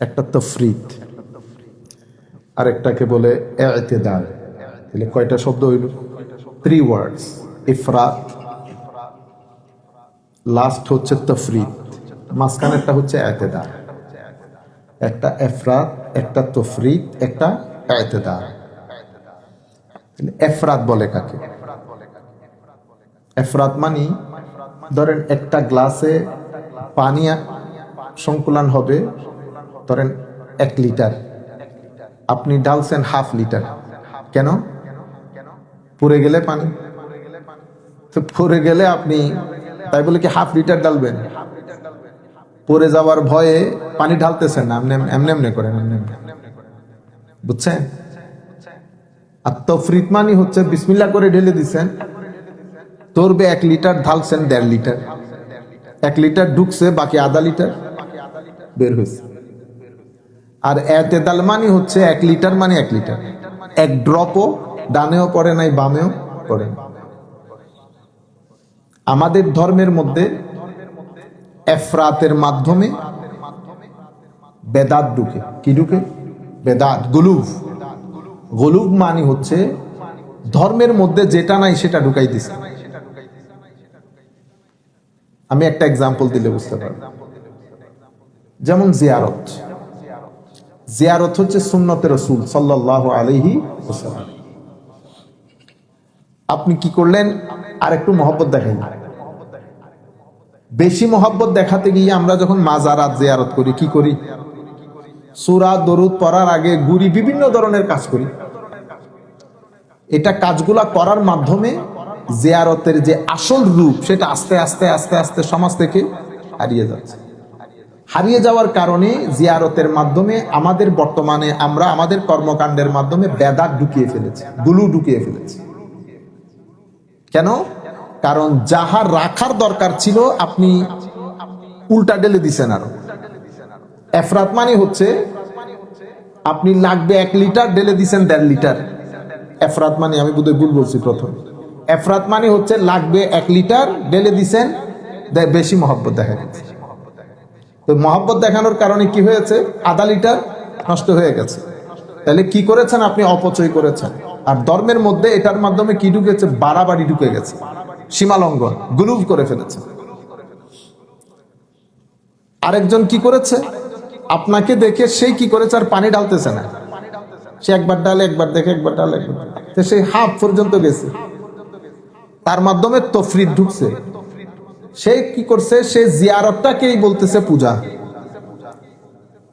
একটা তফরিদ, আরেকটাকে বলে ইতিদাল। তাহলে কয়টা শব্দ হইল? 3 ওয়ার্ডস। ইফরাত, লাস্ট হচ্ছে তফরিদ, মাঝখানেরটা হচ্ছে ইতিদাল। একটা ইফরাত, একটা তফরিদ, একটা ইতিদাল। এফরাত বলে কাকে? এফরাত মানে ধরেন একটা গ্লাসে পানি সংকুলন হবে ধরেন 1 লিটার, আপনি ঢালছেন 1/2 লিটার। কেন? পুড়ে গেলে পানি তো পুড়ে গেলে আপনি তাই বলে কি 1/2 লিটার ঢালবেন? পড়ে যাওয়ার ভয়ে পানি ঢালতেছেন না, এমনি এমনি করেন, বুঝছেন? আর তফরিদ মানে হচ্ছে বিসমিল্লাহ করে ঢেলে দিচ্ছেন, তোরবে 1 লিটার, ঢালছেন 1.5 লিটার, 1 লিটার ঢুকছে, বাকি আধা লিটার বের হয়েছে। আর এতেদাল মানে হচ্ছে 1 লিটার মানে 1 লিটার, 1 ড্রপও ডানেও পড়ে নাই বামেও পড়ে না। আমাদের ধর্মের মধ্যে এফরাতের মাধ্যমে বেদাত ঢুকে। কি ঢুকে? বেদাত, গুলুভ। গুলুভ মানে হচ্ছে ধর্মের মধ্যে যেটা নাই সেটা ঢুকাই দিছে। আমি একটা এক্সাম্পল দিলে বুঝতে পারবেন। যেমন জিয়ারত। জিয়ারত হচ্ছে সুন্নতে রাসূল সাল্লাল্লাহু আলাইহি ওয়াসাল্লাম। আপনি কি করলেন? আর একটু মহব্বত দেখাইলেন। বেশি মহব্বত দেখাতে গিয়ে আমরা যখন মাজারাত জিয়ারত করি, কি করি? সূরা দরুদ পড়ার আগে ঘুরি, বিভিন্ন ধরনের কাজ করি। এটা কাজগুলা করার মাধ্যমে জিয়ারতের যে আসল রূপ সেটা আস্তে আস্তে আস্তে আস্তে সমাজ থেকে হারিয়ে যাচ্ছে। হারিয়ে যাওয়ার কারণে জিয়ারতের মাধ্যমে আমাদের বর্তমানে আমরা আমাদের কর্মকাণ্ডের মাধ্যমে বেদাত ঢুকিয়ে ফেলেছি, গুলু ঢুকিয়ে ফেলেছি। কেন? কারণ যাহা রাখার দরকার ছিল আপনি উল্টা ঢেলে দিছেন। আরো এফরাত মানে হচ্ছে আপনি লাগবে 1 লিটার, ঢেলে দিছেন 1.5 লিটার। এফরাত মানে, আমি বোধহয় ভুল বলছি প্রথম, এফরাত মানে হচ্ছে লাগবে 1 লিটার, ঢেলে দিছেন, বেশি মহব্বত দেখা গেছে। তো মহব্বত দেখানোর কারণে কি হয়েছে? আধা লিটার নষ্ট হয়ে গেছে। তাহলে কি করেছেন আপনি? অপচয় করেছেন। আর ধর্মের মধ্যে এটার মাধ্যমে কি ঢুকেছে? বাড়াবাড়ি ঢুকে গেছে, সীমালঙ্ঘন, গুলুভ করে ফেলেছে। আরেকজন কি করেছে? আপনাকে দেখে সেই কি করেছে? আর পানি ঢালতেছে না, সে একবার ডালে, একবার দেখে, একবার ডালে, একবার, তো সেই হাফ পর্যন্ত গেছে। তার মাধ্যমে তফরিদ ঢুকছে। সে কি করছে? সে জিয়ারতটাকেই বলতেছে পূজা।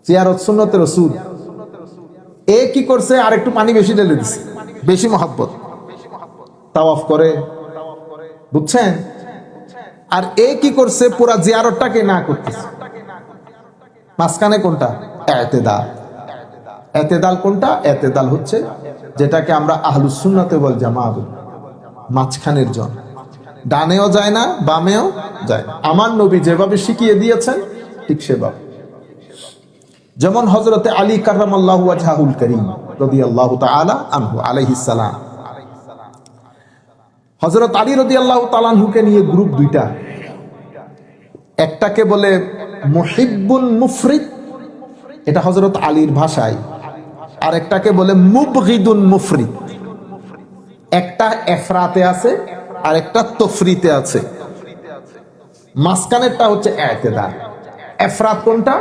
জিয়ারত সুন্নতে রাসূল। এ কি করছে? আর একটু পানি বেশি ঢেলে দিচ্ছে, বেশি মহব্বত, তাওয়াফ করে, বুঝছেন? আর এ কি করছে? পুরা জিয়ারতটাকে না করতেছে। মাঝখানে কোনটা? ইতিদাল। ইতিদাল কোনটা? ইতিদাল হচ্ছে যেটাকে আমরা আহলুস সুন্নাত ওয়াল জামাআহ বলি, মাঝখানের জন। ডানেও যায় না, বামেও যায় না। আমার নবী যেভাবে শিখিয়ে দিয়েছেন ঠিক সেভাবে। যেমন হযরতে আলী কাররামাল্লাহু ওয়াজহাহুল কারীম রাদিয়াল্লাহু তাআলা আনহু আলাইহিস সালাম। হযরত আলী রাদিয়াল্লাহু তাআলা আনহুকে নিয়ে গ্রুপ 2টা। একটাকে বলে মুহিব্বুন মুফরিদ, এটা হযরত আলীর ভাষায়। আর একটাকে বলে মুবগিদুন মুফরিদ। একটা এফরাতে আছে আর একটা তফরিতে আছে। মাঝখানেরটা হচ্ছে ইতিদাল। এফরাত কোনটা?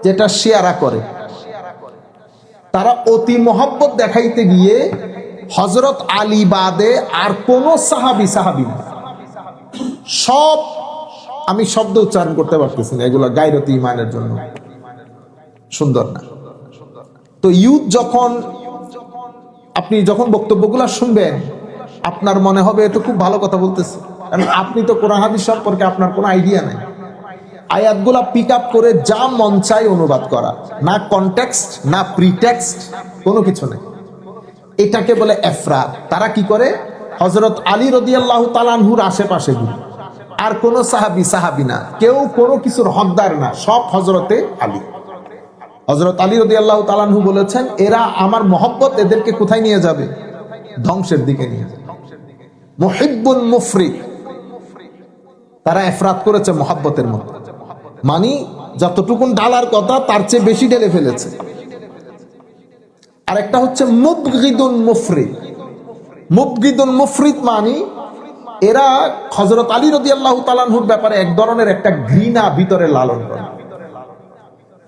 যেটা শিয়ারা করে। তারা অতি মহব্বত দেখাইতে গিয়ে হযরত আলী বাদে আর কোন সাহাবী না, সব, আমি শব্দ উচ্চারণ করতে পারতেছি না, এগুলো গায়রতি ইমানের জন্য সুন্দর না। তো ইউথ আপনি যখন বক্তব্যগুলো শুনবেন আপনার মনে হবে এত খুব ভালো কথা বলতেছে, কারণ আপনি তো কোরআন হাদিস সম্পর্কে আপনার কোনো আইডিয়া নাই। আয়াতগুলা পিক আপ করে যা মন চাই অনুবাদ করা, না কনটেক্সট না প্রিটেক্সট, কোনো কিছু নেই। এটাকে বলে এফরাত। তারা কি করে? হযরত আলী রাদিয়াল্লাহু তাআলা আনহুর আশেপাশে ঘুরে, আর কোন সাহাবী না, কেউ কোনো কিছুর হকদার না, সব হযরতে আলী। হযরত আলী রাদিয়াল্লাহু তাআলা আনহু বলেছেন, এরা আমার মহব্বত এদেরকে কোথায় নিয়ে যাবে? ধ্বংসের দিকে নিয়ে যাবে। মুহিব্বুন মুফরিদ, তারা এফরাত করেছে মহব্বতের মধ্যে। মানে যতটুকুন ঢালার কথা তার চেয়ে বেশি ঢেলে ফেলেছে। আর একটা হচ্ছে মুবগিদুন মুফরিদ। মুবগিদুন মুফরিদ মানে এরা হযরত আলী রাদিয়াল্লাহু তাআলা আনহুর ব্যাপারে এক ধরনের একটা ঘৃণা ভিতরে লালন করে।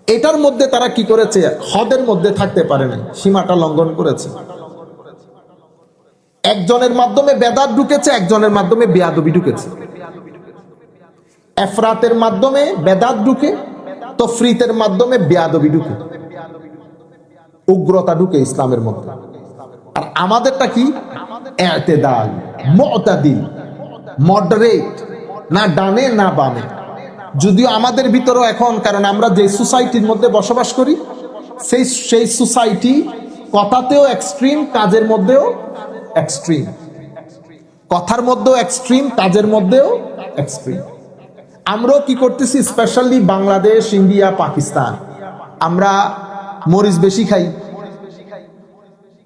এটার মধ্যে তারা কি করেছে, হদের মধ্যে থাকতে পারে না, সীমাটা লঙ্ঘন করেছে। একজনের মাধ্যমে বেদাত ঢুকেছে, একজনের মাধ্যমে বেয়াদবি ঢুকেছে। এফরাতের মাধ্যমে বেদাত ঢুকে, তফরিতের মাধ্যমে বেয়াদবি ঢুকে, উগ্রতা ঢুকে ইসলামের মধ্যে। আর আমাদেরটা কি, ইতিদাল, মুতাদিল, মডারেট, না ডানে না বামে। যদিও আমাদের ভিতরেও এখন, কারণ আমরা যে সোসাইটির মধ্যে বসবাস করি, সেই সোসাইটি কথাতেও এক্সট্রিম, কাজের মধ্যেও এক্সট্রিম, কথার মধ্যেও এক্সট্রিম, কাজের মধ্যেও এক্সট্রিম। আমরাও কি করতেছি, স্পেশালি বাংলাদেশ, ইন্ডিয়া, পাকিস্তান, আমরা মরিচ বেশি খাই,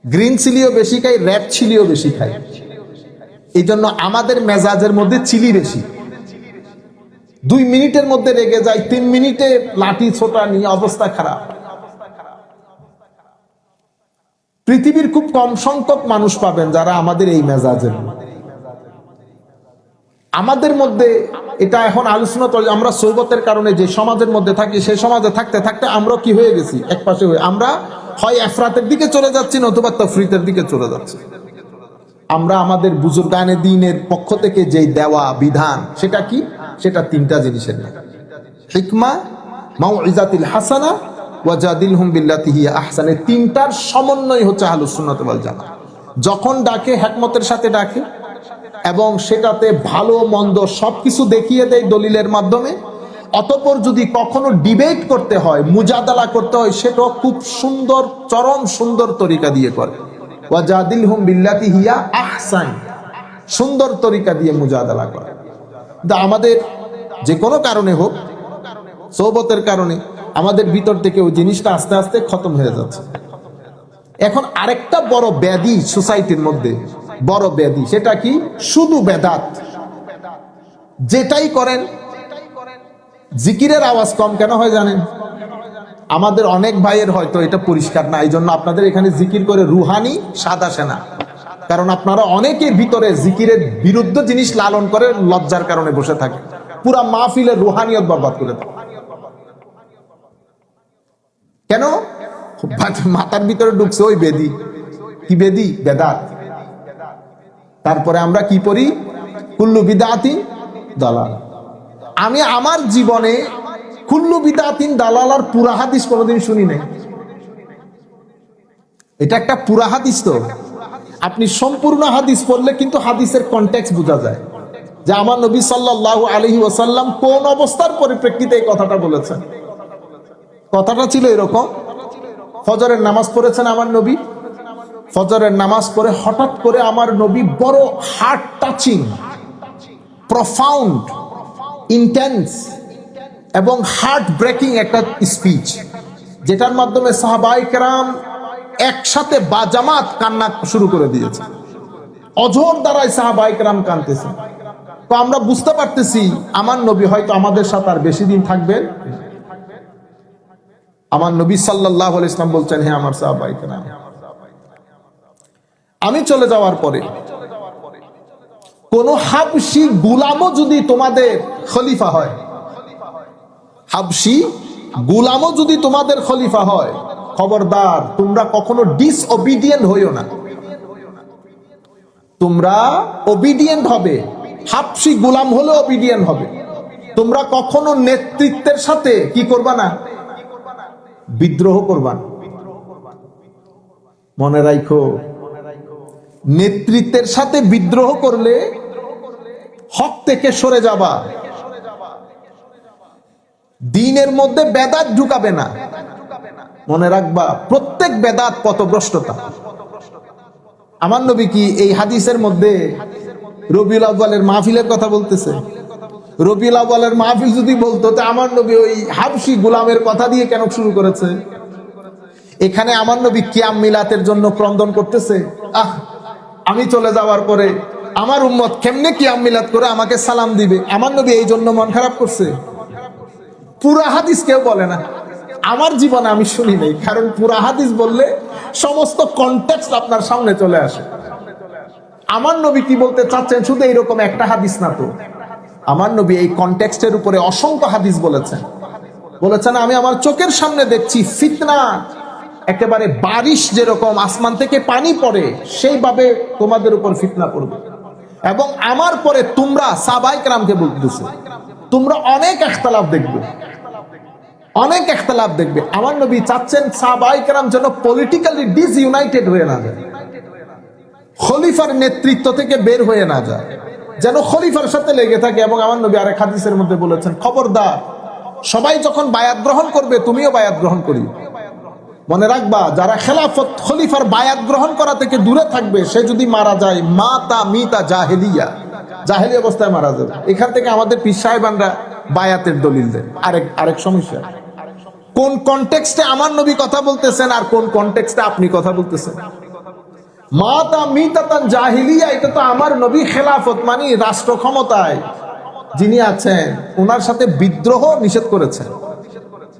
গ্রিন চিলিও বেশি খাই, রেড চিলিও বেশি খাই। এই জন্য আমাদের মেজাজের মধ্যে চিলি বেশি। 2 মিনিটের মধ্যে রেগে যায়, 3 মিনিটে লাঠি ছোটা নিয়ে অবস্থা খারাপ। পৃথিবীর খুব কম সংখ্যক মানুষ পাবেন যারা আমাদের এই মেজাজের। আমাদের মধ্যে এটা এখন আলোচনা চলে। আমরা সৌবতের কারণে যে সমাজের মধ্যে থাকি, সেই সমাজে থাকতে থাকতে আমরা কি হয়ে গেছি, এক পাশে হয়ে আমরা হয় এফরাতের দিকে চলে যাচ্ছি, নতুবা তাফরিতের দিকে চলে যাচ্ছি। আমরা আমাদের বুজুর্গানে দ্বীনের পক্ষ থেকে যে দেওয়া বিধান, সেটা কি, সেটা 3টা জিনিসের নাম, হিকমা, মাউইজাতুল হাসানা, ওয়াজাদিলহুম বিল্লাতি হিয়া আহসান। 3টার সমন্বয় হচ্ছে আহলুস সুন্নাত ওয়াল জামাত। যখন ডাকে হিকমতের সাথে ডাকে, এবং সেটাতে ভালো মন্দ সবকিছু দেখিয়ে দেয় দলিলের মাধ্যমে। অতঃপর যদি কখনো ডিবেট করতে হয়, মুজাদালা করতে হয়, সেটাও খুব সুন্দর, চরম সুন্দর তরিকা দিয়ে করে। ওয়াজাদিলহুম বিল্লাতি হিয়া আহসান, সুন্দর তরিকা দিয়ে মুজাদালা করে। আমাদের যে কোনো কারণে হোক, সোহবতের কারণে আমাদের ভিতর থেকে ওই জিনিসটা আস্তে আস্তে খতম হয়ে যাচ্ছে। এখন আরেকটা বড় ব্যাধি সোসাইটির মধ্যে, বড় ব্যাধি, সেটা কি, শুধু বেদাত। যেটাই করেন, জিকিরের আওয়াজ কম কেন হয় জানেন? আমাদের অনেক ভাইয়ের হয়তো এটা পরিষ্কার না, এই জন্য আপনাদের এখানে জিকির করে রুহানি স্বাদ আসে না। কারণ আপনারা অনেকের ভিতরে জিকিরের বিরুদ্ধ জিনিস লালন করে লজ্জার কারণে বসে থাকে, পুরা মাহফিলের রুহানিয়ত বরবাদ করে দেয়। কেন? মাথার ভিতরে ঢুকছে ওই বেদি। কি বেদি? বেদাত। তারপরে আমরা কি পড়ি, কুল্লু বিদআতিন দালাল। আমি আমার জীবনে কুল্লু বিদআতিন দালালার পুরা হাদিস কোনোদিন শুনি নাই। এটা একটা পুরা হাদিস, তো আপনি সম্পূর্ণ হাদিস পড়লে কিন্তু হাদিসের কনটেক্সট বোঝা যায় যে আমার নবী সাল্লাল্লাহু আলাইহি ওয়াসাল্লাম কোন অবস্থার পরিপ্রেক্ষিতে এই কথাটা বলেছেন। কথাটা ছিল এরকম, ফজরের নামাজ পড়েছেন আমার নবী, ফজরের নামাজ পড়ে হঠাৎ করে আমার নবী বড় হার্ট টাচিং, প্রফাউন্ড, ইন্টেন্স এবং হার্ট ব্রেকিং একটা স্পিচ, যেটার মাধ্যমে সাহাবায়ে কেরাম একসাথে বাজামাত কান্না শুরু করে দিয়েছে। অঝোর দ্বারাই সাহাবায়ে কেরাম কাঁদতেছে। তো আমরা বুঝতে পারতেছি আমার নবী হয়তো আমাদের সাথে আর বেশি দিন থাকবেন। আমার নবী সাল্লাল্লাহু আলাইহি ওয়াসাল্লাম বলছেন, হে আমার সাহাবায়ে কেরাম, আমি চলে যাওয়ার পরে কোন হাবশী গোলামও যদি তোমাদের খলিফা হয়, হাবশী গোলামও যদি তোমাদের খলিফা হয়, খবরদার তোমরা কখনো ডিসওবিডিয়েন্ট হইও না। তোমরা ওবিডিয়েন্ট হবে, হাবশী গোলাম হলে ওবিডিয়েন্ট হবে। তোমরা কখনো নেতৃত্বের সাথে কি করবা না, বিদ্রোহ করবা না। মনে রাখো, নেতৃত্বের সাথে বিদ্রোহ করলে হক থেকে সরে যাবা। দ্বীনের মধ্যে বেদাত ঢুকাবে না। মনে রাখবা, প্রত্যেক বেদাত পথভ্রষ্টতা। আমার নবী কি এই হাদিসের মধ্যে রবিউল আউয়ালের মাহফিলের কথা বলতেছে? রবিউল আউয়ালের মাহফিল যদি বলতো, তো আমার নবী ওই হাবশী গোলামের কথা দিয়ে কেন শুরু করেছে? এখানে আমার নবী কিয়াম মিলাতের জন্য ক্রন্দন করতেছে, আমি চলে যাওয়ার পরে আমার উম্মত কেমনে কিয়াম মিলাত করে আমাকে সালাম দিবে। আমার নবী এই জন্য মন খারাপ করছে? পুরা হাদিস কেউ বলে না, আমার জীবনে আমি শুনি নাই। কারণ পুরা হাদিস বললে সমস্ত কনটেক্সট আপনার সামনে চলে আসে। আমার নবী কি বলতে চাচ্ছেন শুধু এইরকম একটা হাদিস না তো, আমার নবী এই কনটেক্সটের উপরে অসংখ্য হাদিস বলেছেন। বলেছেন আমি আমার চোখের সামনে দেখছি ফিতনা একেবারে বারিশ যেরকম আসমান থেকে পানি পড়ে সেইভাবে তোমাদের উপর ফিতনা পড়বে, এবং আমার পরে তোমরা সাহাবায়ে কেরামকে বলতেছে তোমরা অনেক ইখতিলাফ দেখবে, অনেক ইখতিলাফ দেখবে। আমার নবী চাচ্ছেন সাহাবায়ে কেরাম যেন পলিটিক্যালি ডিসইউনাইটেড হয়ে না যায়, খলিফার নেতৃত্ব থেকে বের হয়ে না যায়, যেন খলিফার সাথে লেগে থাকে। এবং আমার নবী আরেক হাদিসের মধ্যে বলেছেন খবরদার সবাই যখন বায়াত গ্রহণ করবে তুমিও বায়াত গ্রহণ করি। মনে রাখবা যারা খেলাফত খলিফার বায়াত গ্রহণ করা থেকে দূরে থাকবে সে যদি মারা যায় মাতা মিতা জাহেলিয়া, জাহেলি অবস্থায় মারা যাবে। এখান থেকে আমাদের পীর সাহেবানরা বায়াতের দলিল দেন। আরেক সমস্যা, কোন কনটেক্সটে আমার নবী কথা বলতেছেন আর কোন কনটেক্সটে আপনি কথা বলতেছেন। মাতা মিতাতান জাহিলিয়া, এটা তো আমার নবী খেলাফত মানে রাষ্ট্র ক্ষমতায় যিনি আছেন ওনার সাথে বিদ্রোহ নিষেধ করেছেন।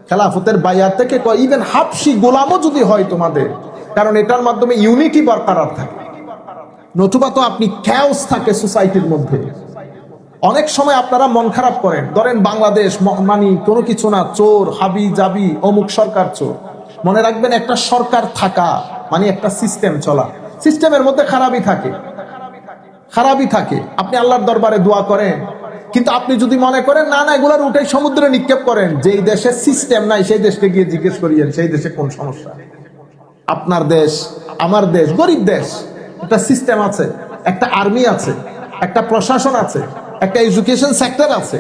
খেলাফতের বায়াত থেকে কয় ইভেন হাবশি গোলামও যদি হয় তোমাদের, কারণ এটার মাধ্যমে ইউনিটি বরকরার থাকে, নতুবা তো আপনি ক্যাওস থাকে সোসাইটির মধ্যে। অনেক সময় আপনারা মন খারাপ করেন, ধরেন বাংলাদেশ মানে কোনো কিছু না, চোর হাবি জাবি অমুক সরকার চোর। মনে রাখবেন একটা সরকার থাকা মানে একটা সিস্টেম চলা, সিস্টেমের মধ্যে খারাপই থাকে, খারাপই থাকে। আপনি আল্লাহর দরবারে দোয়া করেন, কিন্তু আপনি যদি মনে করেন না না এগুলার উঠে সমুদ্রে নিক্ষেপ করেন, যেই দেশে সিস্টেম নাই সেই দেশকে গিয়ে জিজ্ঞেস করিয়েন সেই দেশে কোন সমস্যা। আপনার দেশ আমার দেশ গরিব দেশ, একটা সিস্টেম আছে, একটা আর্মি আছে, একটা প্রশাসন আছে, একটা এডুকেশন সেক্টর আছে,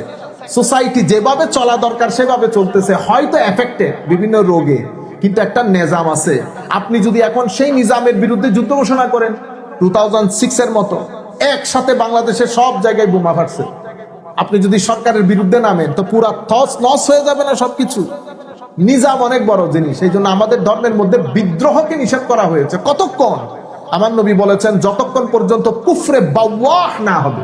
সোসাইটি যেভাবে চলা দরকার সেভাবে চলতেছে, হয়তো এফেক্টেড বিভিন্ন রোগে, কিন্তু একটা নিজাম আছে। আপনি যদি এখন সেই নিজামের বিরুদ্ধে যুদ্ধ ঘোষণা করেন 2006 এর মতো, একসাথে বাংলাদেশের সব জায়গায় বোমা ফাটছে, আপনি যদি সরকারের বিরুদ্ধে নামেন তো পুরা তছ নছ হয়ে যাবে না সবকিছু। নিজাম অনেক বড় জিনিস, এই জন্য আমাদের ধর্মের মধ্যে বিদ্রোহকে নিষেধ করা হয়েছে। কতক্ষণ? আমার নবী বলেছেন যতক্ষণ পর্যন্ত কুফরে বাওয়াহ না হবে।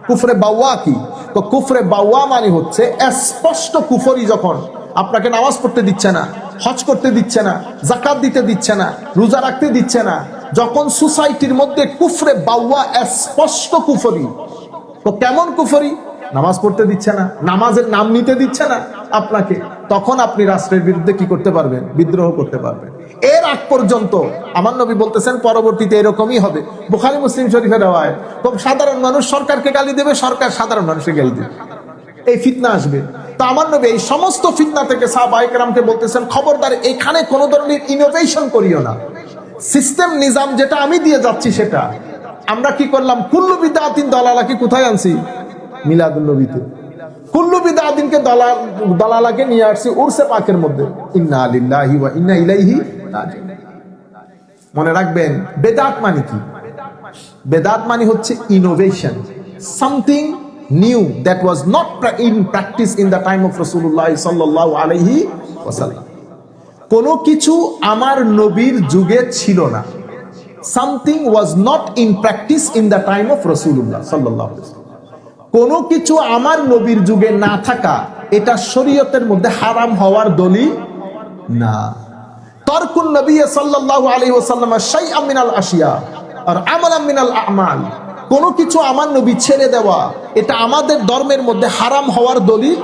কুফরে বাওয়া কি? তো কুফরে বাওয়া মানে হচ্ছে স্পষ্ট কুফরি, যখন আপনাকে নামাজ পড়তে দিচ্ছে না, হজ করতে দিচ্ছে না, যাকাত দিতে দিচ্ছে না, রোজা রাখতে দিচ্ছে না, যখন সোসাইটির মধ্যে কুফরে বাওয়া স্পষ্ট কুফরি। তো কেমন কুফরি? নামাজ পড়তে দিচ্ছে না, নামাজের নাম নিতে দিচ্ছে না আপনাকে, তখন আপনি রাষ্ট্রের বিরুদ্ধে কি করতে পারবেন? বিদ্রোহ করতে পারবেন। এর আগ পর্যন্ত আমার নবী বলতেছেন পরবর্তীতে এরকমই হবে। বুখারী মুসলিম শরীফে রওয়ায়াত, তো সাধারণ মানুষ সরকারকে গালি দেবে, সরকার সাধারণ মানুষকে গালি দেবে, এই ফিতনা আসবে। তো আমার নবী এই সমস্ত ফিতনা থেকে সাহাবায়ে কেরামকে বলতেছেন খবরদার এখানে কোনো ধরনের ইনোভেশন করিও না। সিস্টেম নিজাম যেটা আমি দিয়ে যাচ্ছি সেটা আমরা কি করলাম? কুল্লু বিদআতিন দালালাকে কোথায় আনছি? মিলাদুন নবীতে। কুল্লু বিদআতিনকে দালালাকে নিয়ে আসছি উরসে পাকের মধ্যে। ইন্না লিল্লাহি ওয়া ইন্না ইলাইহি রাজিউন। মনে রাখবেন বেদাত মানে কি? বেদাত মানে হচ্ছে innovation, something new that was not in practice in the time of রাসূলুল্লাহ সাল্লাল্লাহু আলাইহি ওয়াসাল্লাম। কোনো কিছু আমার নবীর যুগে ছিল না। Something was not in practice in the time of Rasulullah sallallahu alaihi wasallam. কোনো কিছু আমার নবীর যুগে না থাকা এটা শরীয়তের মধ্যে হারাম হওয়ার দলিল না। তারকুন নবী সাল্লাল্লাহু আলাইহি ওয়াসাল্লাম শাইআম মিনাল আশিয়া আর আমালাম মিনাল আমাল, কোনো কিছু আমার নবী ছেড়ে দেওয়া এটা আমাদের ধর্মের মধ্যে হারাম হওয়ার দলিল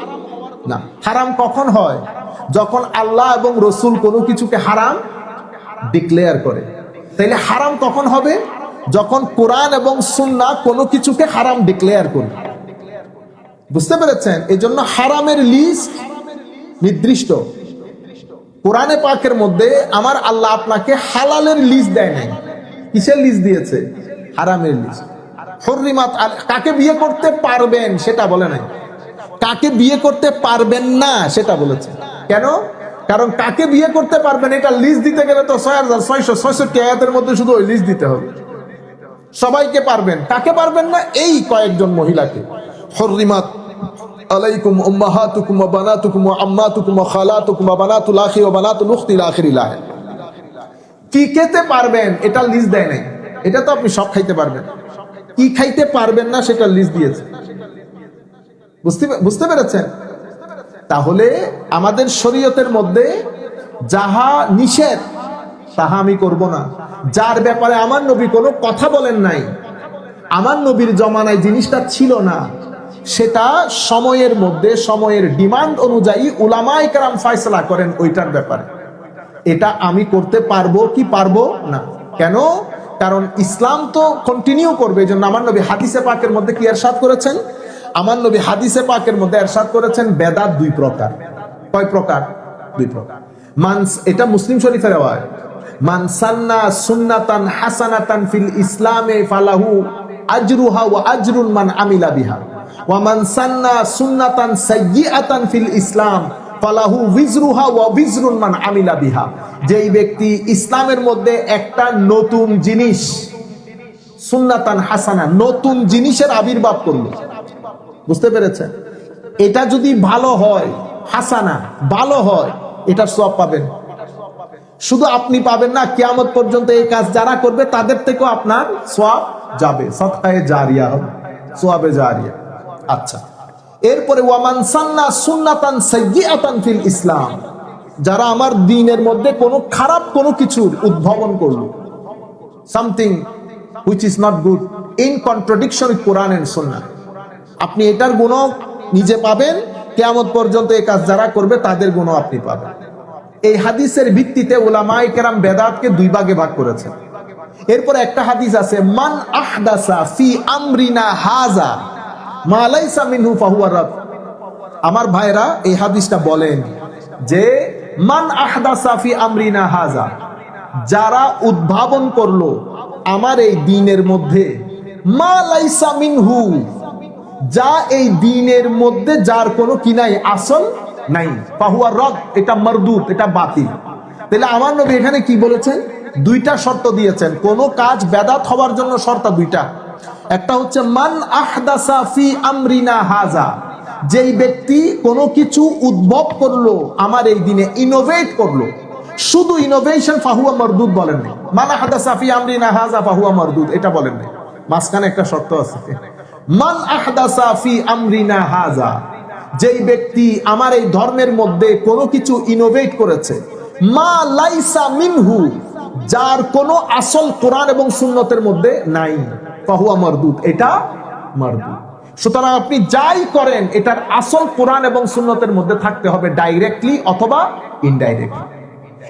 না। হারাম কখন হয়? যখন আল্লাহ এবং রসুল কোনো কিছুকে হারাম ডিক্লেয়ার করে। তাইলে হারাম কখন হবে? যখন কোরআন এবং সুন্নাহ কোনো কিছুকে হারাম ডিক্লেয়ার করে। বুঝতে পেরেছেন? এই জন্য হারামের লিস্ট নির্দিষ্ট। কোরআনে পাকের মধ্যে আমার আল্লাহ আপনাকে হালালের লিস্ট দেয় নাই। কিসের লিস্ট দিয়েছে? হারামের লিস্ট। হুররিমাত, কাকে বিয়ে করতে পারবেন সেটা বলে নাই, কাকে বিয়ে করতে পারবেন না সেটা বলেছে। কেন? কারণ কাকে বিয়ে করতে পারবেন এটা লিস্ট দিতে গেলে তো 6666 আয়াতের মধ্যে শুধু ওই লিস্ট দিতে হবে। সবাইকে পারবেন, কাকে পারবেন না? এই কয়েকজন মহিলাকে। হুররিমাত আলাইকুম উম্মাহাতুকুম ওয়া বানাতুকুম ওয়া আম্মাতুকুম ওয়া খালাতুকুম ওয়া বানাতুল আখি ওয়া বানাতুল উখতি ইলা আখিরিল আয়াত। কি খেতে পারবেন এটা লিস্ট দেয় নাই। এটা তো আপনি সব খাইতে পারবেন, কি খাইতে পারবেন না সেটা লিস্ট দিয়েছে। বুঝতে পেরেছেন? তাহলে আমাদের শরীয়তের মধ্যে যাহা নিষেধ তাহা আমি করব না। যার ব্যাপারে আমার নবী কোনো কথা বলেন নাই, আমার নবীর জমানায় জিনিসটা ছিল না, সেটা সময়ের মধ্যে সময়ের ডিমান্ড অনুযায়ী উলামায়ে কেরাম ফয়সালা করেন ওইটার ব্যাপারে। এটা আমি করতে পারবো কি পারবো না। কেন? কারণ ইসলাম তো কন্টিনিউ করবে। এই জন্য আমার নবী হাদিসে পাকের মধ্যে কি ইরশাদ করেছেন? আমার নবী হাদিসে পাকের মধ্যে ইরশাদ করেছেন বেদাত দুই প্রকার। কয় প্রকার? দুই প্রকার। এটা মুসলিম শরীফের রাওয়ায়াত। মান সান্না সুন্নাতান হাসানাতান ফিল ইসলামে ফালাহু আজরুহা ওয়া আজরুন মান আমিলা বিহা ওয়া মান সান্না সুন্নাতান সাইয়্যিআতান ফিল ইসলাম ফালাহু বিজরুহা ওয়া বিজরুন মান আমিলা বিহা। যেই ব্যক্তি ইসলামের মধ্যে একটা নতুন জিনিস, সুন্নাতান হাসানা, নতুন জিনিসের আবির্ভাব করলো, বুঝতে পেরেছেন? এটা যদি ভালো হয়, হাসানা ভালো হয়, এটার সওয়াব পাবেন। শুধু আপনি পাবেন না, কিয়ামত পর্যন্ত এই কাজ যারা করবে তাদের থেকেও আপনার সওয়াব যাবে, সাদকায়ে জারিয়া হবে, সওয়াবে জারিয়া। আচ্ছা, এরপরে ওয়ামান সান্না সুন্নাতান সাইয়্যিআতান ফিল ইসলাম, যারা আমার দ্বীনের মধ্যে কোনো খারাপ কোনো কিছুর উদ্ভাবন করলো, something which is not good, in contradiction with Quran and Sunnah, আপনি এটার গুণ নিজে পাবেন, কিয়ামত পর্যন্ত এই কাজ যারা করবে তাদের গুণ আপনি পাবেন। এই হাদিসের ভিত্তিতে উলামায়ে কেরাম বেদাতকে দুই ভাগে ভাগ করেছেন। এরপর একটা হাদিস আছে, মান আহদাসা ফি আমরিনা হাযা মা লাইসা মিনহু ফাহুয়া রাদ। আমার ভাইরা এই হাদিসটা বলেন যে মান আহদাসা ফি আমরিনা হাযা, যারা উদ্ভাবন করলো আমার এই দ্বীনের মধ্যে, মা লাইসা মিনহু, যা এই দ্বীনের মধ্যে যার কোনো কি নাই, আসল নাই, ফাহুয়া রাদ, এটা মারদুদ, এটা বাতিল। তাহলে আমার নবী এখানে কি বলেছেন? দুইটা শর্ত দিয়েছেন। কোন কাজ বেদাত হওয়ার জন্য শর্ত দুইটা। একটা হচ্ছে মান আহদাসা ফি আমরিনা হাযা, যেই ব্যক্তি কোনো কিছু উদ্ভব করলো আমার এই দিনে, ইনোভেট করলো, শুধু ইনোভেশন, ফাহুয়া মারদুদ বলেন নাই। মান আহদাসা ফি আমরিনা হাযা ফাহুয়া মারদুদ এটা বলেন নাই, মাঝখানে একটা শর্ত আছে। মান আহদাসা ফি আমরিনা হাযা, যেই ব্যক্তি আমার এই ধর্মের মধ্যে কোনো কিছু ইনোভেট করেছে, মা লাইসা মিনহু, যার কোনো আসল কোরআন এবং সুন্নতের মধ্যে নাই, ফাহুয়া মারদুদ, এটা মারদুদ। সুতরাং আপনি যাই করেন এটার আসল কোরআন এবং সুন্নতের মধ্যে থাকতে হবে, ডাইরেক্টলি অথবা ইনডাইরেক্টলি।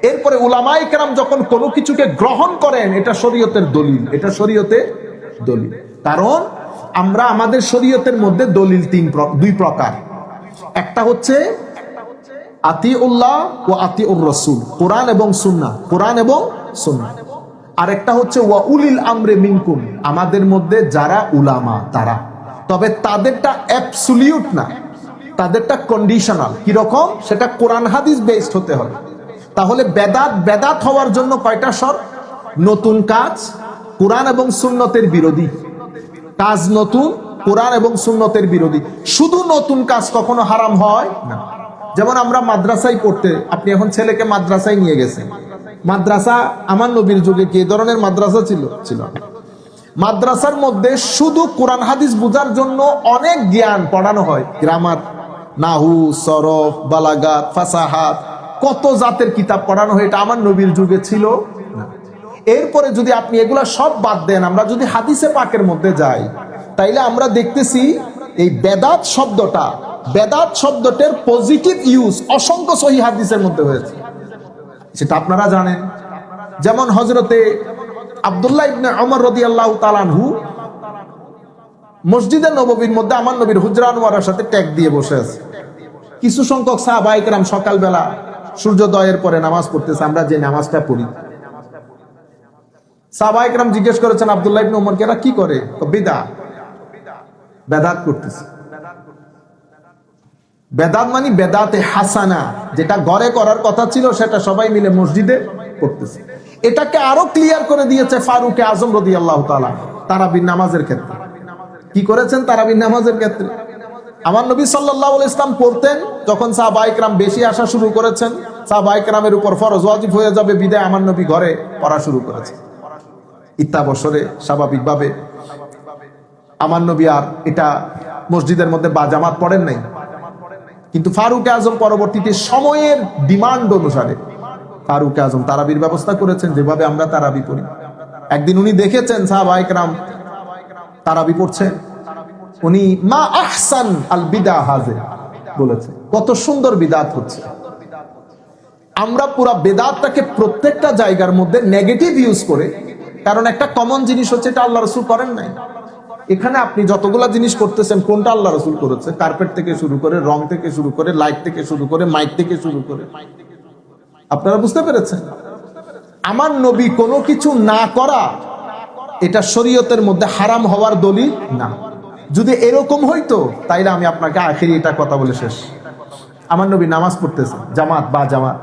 এরপরে উলামায়ে কেরাম যখন কোনো কিছুকে গ্রহণ করেন, এটা শরীয়তের দলিল, এটা শরীয়তের দলিল। কারণ আমরা আমাদের শরীয়তের মধ্যে দলিল দুই প্রকার। একটা হচ্ছে আতিউল্লাহ ও আতিউর রাসূল, কোরআন এবং সুন্নাহ, কোরআন এবং সুন্নাহ। আর একটা হচ্ছে ওয়া উলিল আমরে মিনকুম, আমাদের মধ্যে যারা উলামা তারা। তবে তাদেরটা অ্যাবসলিউট না, তাদেরটা কন্ডিশনাল। কি রকম? সেটা কোরআন হাদিস বেসড হতে হবে। তাহলে বেদাত হওয়ার জন্য কয়টা শর্ত? নতুন কাজ, কোরআন এবং সুন্নতের বিরোধী কাজ, নতুন কোরআন এবং সুন্নতের বিরোধী। শুধু নতুন কাজ কখনো হারাম হয় না। যেমন আমরা মাদ্রাসায় পড়তে, আপনি এখন ছেলেকে মাদ্রাসায় নিয়ে গেছেন, মাদ্রাসা আমার নবীর যুগে কি ধরনের মাদ্রাসা ছিল? মাদ্রাসার মধ্যে শুধু কোরআন হাদিস বোঝার জন্য অনেক জ্ঞান পড়ানো হয়, গ্রামার, নাহু, সরফ, বালাগাত, ফাসাহাত, কত জাতের কিতাব পড়ানো হয়, এটা আমার নবীর যুগে ছিল না। এরপরে যদি আপনি এগুলা সব বাদ দেন, আমরা যদি হাদিসে পাকের মধ্যে যাই, তাইলে আমরা দেখতেছি এই বেদাত শব্দটার পজিটিভ ইউজ অসংখ্য সহিহ হাদিসের মধ্যে হয়েছে, সেটা আপনারা জানেন। যেমন হযরতে আব্দুল্লাহ ইবনে ওমর রাদিয়াল্লাহু তাআলা আনহু মসজিদে নববীর মধ্যে আমার নবীর হুজরা আনোয়ারের সাথে ট্যাগ দিয়ে বসে আছে। কিছু সংখ্যক সাহাবায়ে কেরাম সকালবেলা সূর্যোদয়ের পরে নামাজ পড়তেছে, আমরা যে নামাজটা পড়ি। সাহাবায়ে কেরাম জিজ্ঞেস করেছেন আব্দুল্লাহ ইবনে ওমরকে, এরা কি করে? বেদাত করতেছে। বেদাত মানে বেদাতে হাসানা, যেটা ঘরে করার কথা ছিল সেটা সবাই মিলে মসজিদে করতেছে। এটাকে আরো ক্লিয়ার করে দিয়েছে ফারুক আজম রাদিয়াল্লাহু তাআলা তারাবির নামাজের ক্ষেত্রে। কি করেছেন তারাবির নামাজের ক্ষেত্রে? আমার নবী সাল্লাল্লাহু আলাইহি ওয়াসাল্লাম পড়তেন, যখন সাহাবায়ে কেরাম বেশি আসা শুরু করেছেন, সাহাবায়ে কেরামের উপর ফরজ ওয়াজিব হয়ে যাবে বিদায় আমার নবী ঘরে পড়া শুরু করেছেন। ইত্যাবসরে স্বাভাবিকভাবে আমার নবী আর এটা মসজিদের মধ্যে বাজামাত পড়েন নাই। কিন্তু ফারুক আজম পরবর্তীতে সময়ের ডিমান্ড অনুসারে ফারুক আজম তারাবির ব্যবস্থা করেছেন, যেভাবে আমরা তারাবি পড়ি। একদিন উনি দেখেছেন সাহাবায়ে কেরাম তারাবি পড়ছেন, উনি মা আহসান আল বিদা হাজে বলেছে, কত সুন্দর বিদাত হচ্ছে। আমরা পুরা বেদাতটাকে প্রত্যেকটা জায়গার মধ্যে নেগেটিভ ইউজ করে, কারণ একটা কমন জিনিস হচ্ছে এটা আল্লাহ রাসূল করেন নাই। এখানে আপনি যতগুলা জিনিস করতেছেন কোনটা আল্লাহ রাসূল করেছে? কার্পেট থেকে শুরু করে, রং থেকে শুরু করে, লাইট থেকে শুরু করে, মাইক থেকে শুরু করে। আপনারা বুঝতে পেরেছেন? আমার নবী কোনো কিছু না করা এটা শরীয়তের মধ্যে হারাম হওয়ার দলিল না। যদি এরকম হইতো তাইলে আমি আপনাকে আখেরি এটা কথা বলে শেষ। আমার নবী নামাজ পড়তেছেন জামাত বা জামাত,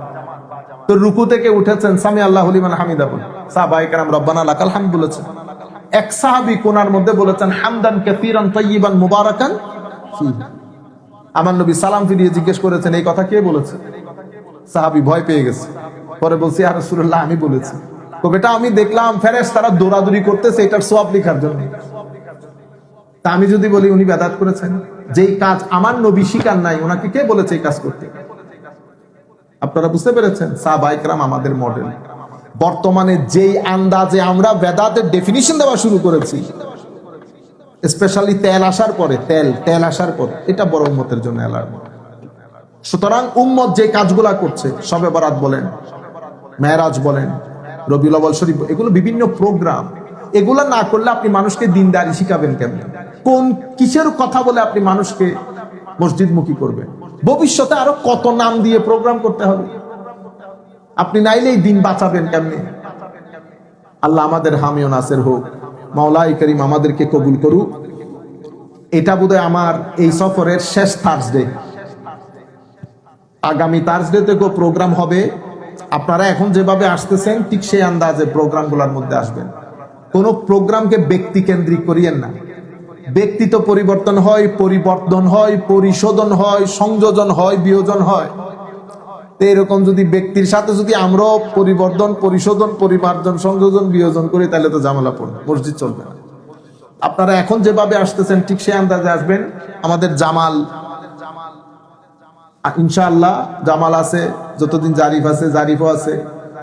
তো রুকু থেকে উঠেছেন সামি আল্লাহু লিমান হামিদা বলে, সাহাবায়ে কেরাম রব্বানা লাকাল হামদ বলেছেন। এক সাহাবী কোনার মধ্যে বলেছেন হামদান কাসীরান তাইয়িবান মুবারাকান ফীহি। আমার নবী সালাম ফিরিয়ে জিজ্ঞেস করেছেন এই কথা কে বলেছে? সাহাবী ভয় পেয়ে গেছে, পরে বলছি ইয়া রাসূলুল্লাহ আমি বলেছি। তো বেটা আমি দেখলাম ফেরেশতারা দৌড়াদৌড়ি করতেছে এটার সওয়াব লেখার জন্য, তা আমি যদি বলি উনি বেদাত করেছেন, যেই কাজ আমার নবী শিখান নাই ওনাকে কে বলেছে এই কাজ করতে? আপনারা বুঝতে পেরেছেন? সাহাবায়ে কেরাম আমাদের মডেল। বর্তমানে যেই আন্দাজে আমরা বেদাতের ডেফিনিশন দেওয়া শুরু করেছি, স্পেশালি তেল আসার পরে, তেল আসার পরে, এটা বড় উম্মতের জন্য অ্যালার্ম। সুতরাং উম্মত যে কাজগুলা করছে, শবে বরাত বলেন, মেরাজ বলেন, রবিউল আউয়াল শরীফ, এগুলো বিভিন্ন প্রোগ্রাম, এগুলা না করলে আপনি মানুষকে দিনদারি শিখাবেন কেমনে? কোন কিসের কথা বলে আপনি মানুষকে মসজিদমুখী করবেন? ভবিষ্যতে আরো কত নাম দিয়ে প্রোগ্রাম করতে হবে, আপনি নাইলেই দিন বাঁচাবেন কেমনে? আল্লাহ আমাদের হামি ও নাসির হোক, মাওলাই করিম আমাদেরকে কবুল করুক। এটা বোধহয় আমার এই সফরের শেষ থার্সডে। আগামী থার্সডে থেকেও প্রোগ্রাম হবে। আপনারা এখন যেভাবে আসতেছেন ঠিক সেই আন্দাজে প্রোগ্রামগুলোর মধ্যে আসবেন। কোনো প্রোগ্রামকে ব্যক্তি কেন্দ্রিক করিয়েন না। ব্যক্তি তো পরিবর্তন হয়, পরিশোধন হয়, সংযোজন হয়, বিয়োজন হয়। তো এরকম যদি ব্যক্তির সাথে যদি আমরাও পরিবর্তন, পরিশোধন, পরিমার্জন, সংযোজন, বিয়োজন করি তাহলে তো ঝামেলা পড়বে, মসজিদ চলবে না। আপনারা এখন যেভাবে আসতেছেন ঠিক সেই আন্দাজে আসবেন। আমাদের জামাল ইনশাআল্লাহ জামাল আছে, যতদিন জারিফ আছে, জারিফও আছে,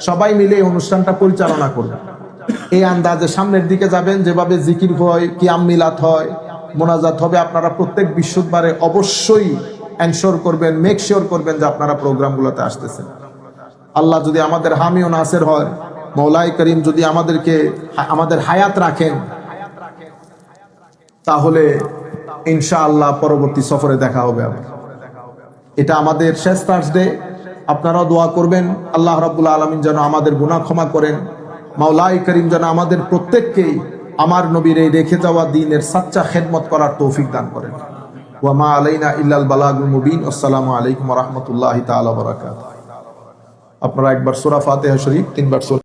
সবাই মিলে এই অনুষ্ঠানটা পরিচালনা করবে। এই আন্দাজে সামনের দিকে যাবেন। যেভাবে জিকির হয়, কিয়াম মিলাত হয়, মোনাজাত হবে, আপনারা প্রত্যেক বৃহস্পতিবারে অবশ্যই এনশোর করবেন, মেক শিওর করবেন যে আপনারা প্রোগ্রামগুলোতে আসতেছেন। আল্লাহ যদি আমাদের হামি ও নাসির হয়, মওলাই করিম যদি আমাদের হায়াত রাখেন, তাহলে ইনশাআল্লাহ পরবর্তী সফরে দেখা হবে আবার। এটা আমাদের শেষ থার্সডে। আপনারাও দোয়া করবেন আল্লাহ রাব্বুল আলামিন যেন আমাদের গুনাহ ক্ষমা করেন। মাওলাই করিম যেন আমাদের প্রত্যেককেই আমার নবীর এই রেখে যাওয়া দ্বীনের সাচ্চা খেদমত করার তৌফিক দান করেন। ওয়া মা আলাইনা ইল্লাল বালাগুল মুবিন। আসসালামু আলাইকুম ওয়া রাহমাতুল্লাহি তাআলা ওয়া বারাকাতুহু। আপনারা একবার সূরা ফাতিহা শরীফ 3 বার